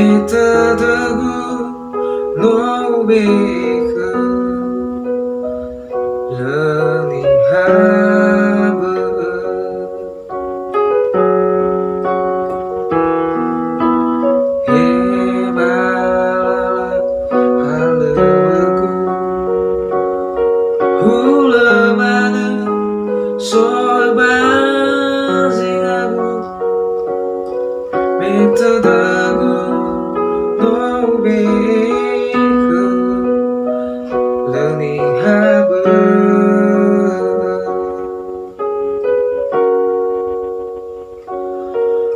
Metadagu no beka leni habe hebalak halewagu hula mana soy bazingagu metadagu no beka leni habe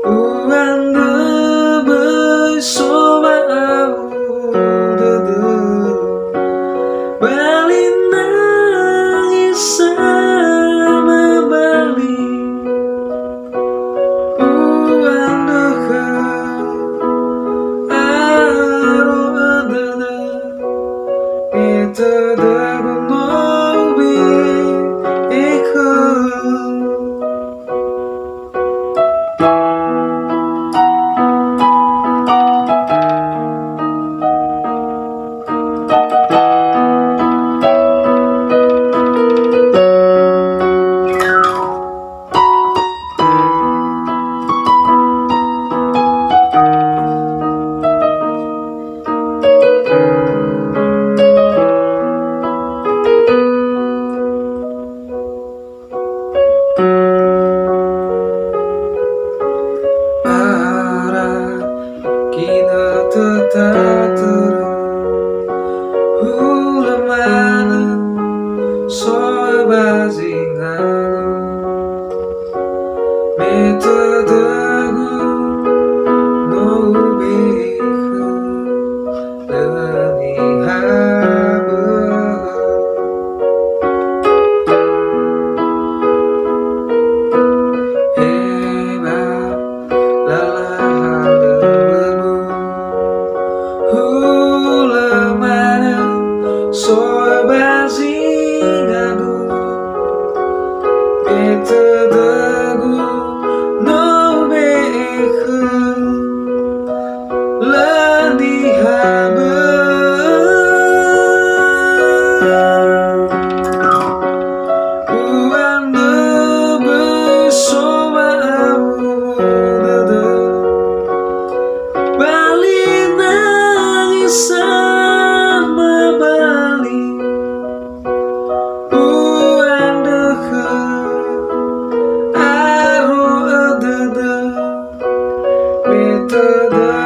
uanda bersama dodo bali nangis sama bali uanda ke aro dodo metadagu no beka Kina tetap terang hula mana soy bazingagu metadagu no beka leni habe heba lala hula mana soy bazingagu metadagu no beka leni habe uanda bersama dodo bali nangis sama bali uanda ke aro dodo metadagu